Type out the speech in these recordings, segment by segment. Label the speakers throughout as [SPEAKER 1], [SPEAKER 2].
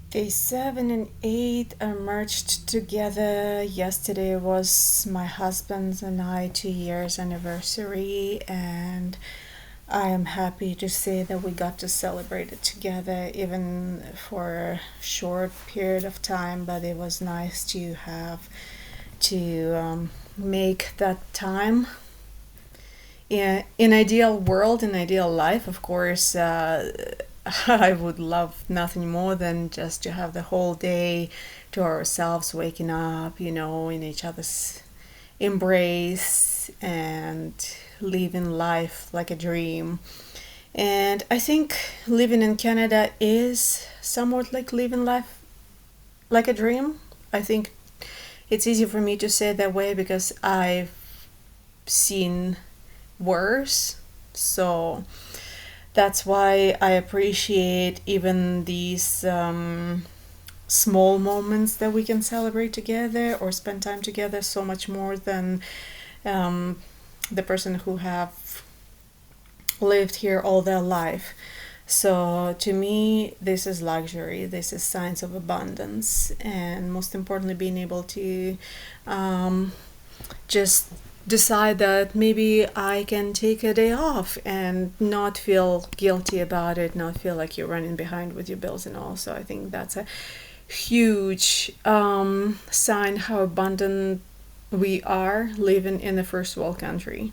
[SPEAKER 1] Day 7 and 8 are merged together. Yesterday was my husband's and I 2 years anniversary, and I am happy to say that we got to celebrate it together, even for a short period of time. But it was nice to have to make that time. In ideal world, in ideal life, of course, I would love nothing more than just to have the whole day to ourselves, waking up, in each other's embrace and living life like a dream. And I think living in Canada is somewhat like living life like a dream. I think it's easy for me to say it that way because I've seen worse. So that's why I appreciate even these small moments that we can celebrate together or spend time together so much more than um, the person who have lived here all their life. So to me, this is luxury. This is signs of abundance, and most importantly, being able to just decide that maybe I can take a day off and not feel guilty about it, not feel like you're running behind with your bills and all. So I think that's a huge sign how abundant we are living in a first world country.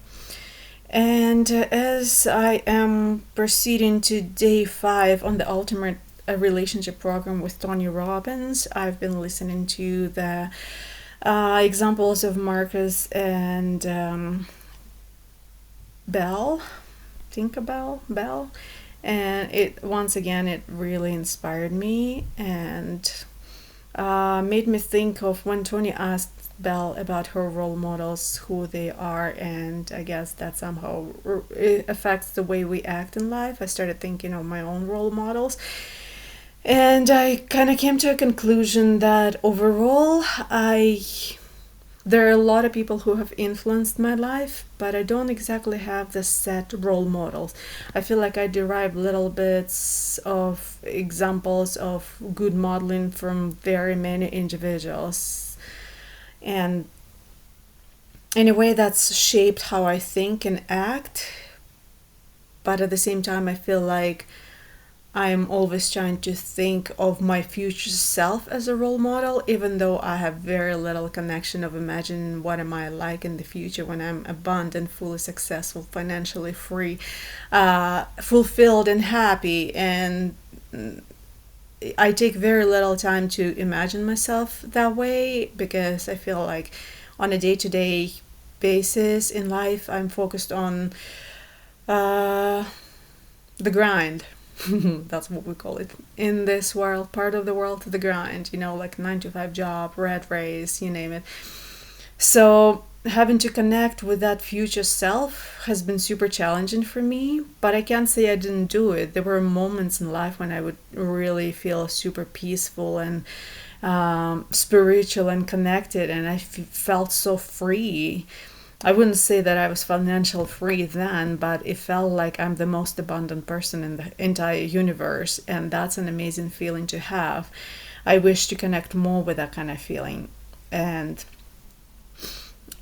[SPEAKER 1] And as I am proceeding to day 5 on the Ultimate Relationship Program with Tony Robbins, I've been listening to the examples of Marcus and Bell, Bell, and it once again it really inspired me and made me think of when Tony asked Belle about her role models, who they are, and I guess that somehow it affects the way we act in life. I started thinking of my own role models, and I kind of came to a conclusion that overall, there are a lot of people who have influenced my life, but I don't exactly have the set role models. I feel like I derive little bits of examples of good modeling from very many individuals. And in a way, that's shaped how I think and act. But at the same time, I feel like I'm always trying to think of my future self as a role model, even though I have very little connection of imagining what am I like in the future when I'm abundant, fully successful, financially free, fulfilled and happy. And I take very little time to imagine myself that way because I feel like on a day-to-day basis in life, I'm focused on uh, the grind. That's what we call it in this world, part of the world, the grind, like 9 to 5 job, rat race, you name it. So having to connect with that future self has been super challenging for me, but I can't say I didn't do it. There were moments in life when I would really feel super peaceful and spiritual and connected, and felt so free. I wouldn't say that I was financial free then, but it felt like I'm the most abundant person in the entire universe, and that's an amazing feeling to have. I wish to connect more with that kind of feeling. And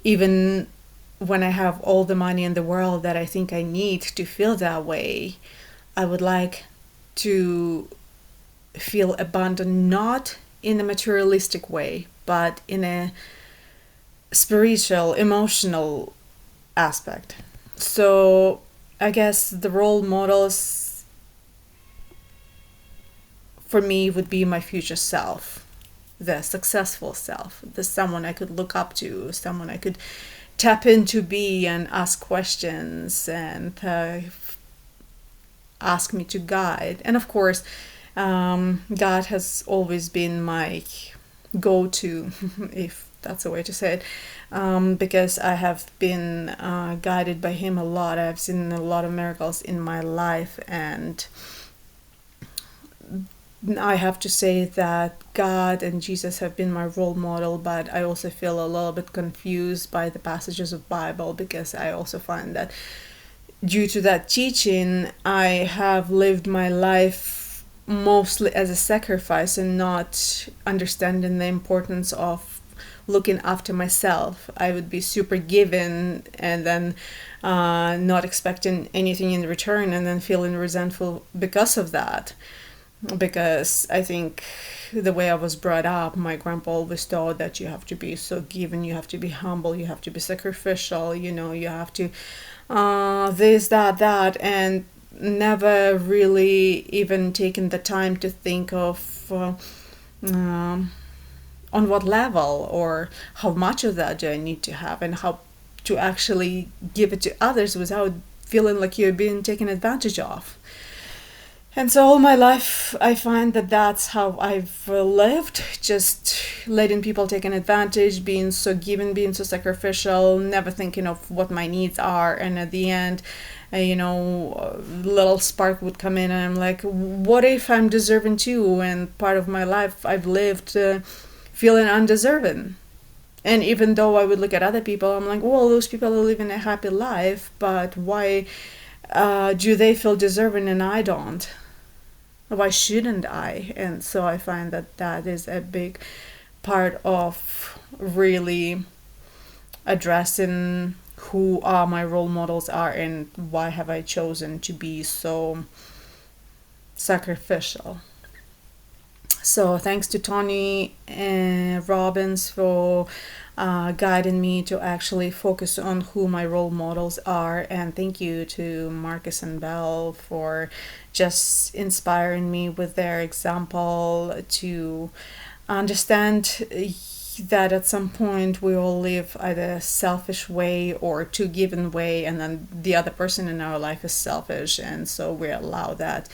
[SPEAKER 1] even when I have all the money in the world that I think I need to feel that way, I would like to feel abundant, not in a materialistic way, but in a spiritual, emotional aspect. So I guess the role models for me would be my future self, the successful self, the someone I could look up to, someone I could tap into be and ask questions and ask me to guide. And of course, God has always been my go-to, if that's a way to say it, because I have been guided by Him a lot. I've seen a lot of miracles in my life, and I have to say that God and Jesus have been my role model, but I also feel a little bit confused by the passages of Bible because I also find that due to that teaching, I have lived my life mostly as a sacrifice and not understanding the importance of looking after myself. I would be super given and then not expecting anything in return and then feeling resentful because of that. Because I think the way I was brought up, my grandpa always thought that you have to be so given, you have to be humble, you have to be sacrificial, you have to this, that, and never really even taken the time to think of on what level or how much of that do I need to have and how to actually give it to others without feeling like you're being taken advantage of. And so all my life, I find that that's how I've lived, just letting people take an advantage, being so given, being so sacrificial, never thinking of what my needs are. And at the end, a little spark would come in and I'm like, what if I'm deserving too? And part of my life I've lived feeling undeserving. And even though I would look at other people, I'm like, well, those people are living a happy life, but why do they feel deserving and I don't? Why shouldn't I? And so I find that that is a big part of really addressing who are my role models are and why have I chosen to be so sacrificial. So thanks to Tony Robbins for guiding me to actually focus on who my role models are, and thank you to Marcus and Belle for just inspiring me with their example to understand that at some point we all live either a selfish way or too given way, and then the other person in our life is selfish, and so we allow that,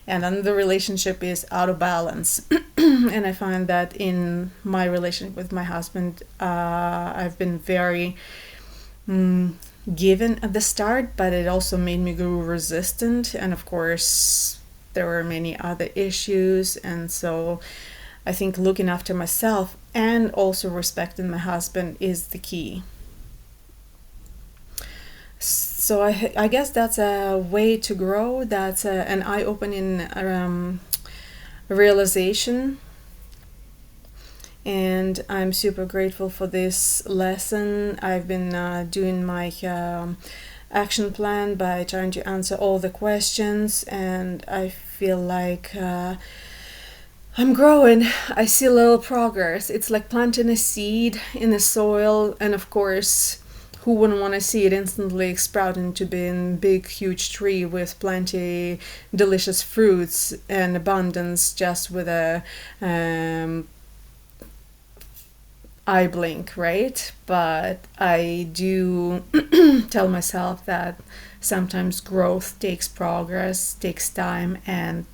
[SPEAKER 1] and then the relationship is out of balance. And I find that in my relationship with my husband, I've been very given at the start, but it also made me grow resistant, and of course there were many other issues. And so I think looking after myself and also respecting my husband is the key. So I guess that's a way to grow. That's an eye-opening realization. And I'm super grateful for this lesson. I've been doing my action plan by trying to answer all the questions, and I feel like I'm growing. I see a little progress. It's like planting a seed in the soil, and of course, who wouldn't want to see it instantly sprout into being a big, huge tree with plenty delicious fruits and abundance just with a eye blink, right? But I do tell myself that sometimes growth takes progress, takes time, and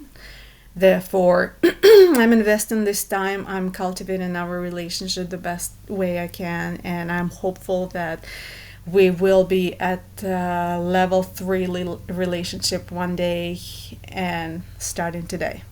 [SPEAKER 1] therefore I'm investing this time. I'm cultivating our relationship the best way I can, and I'm hopeful that we will be at level 3 relationship one day and starting today.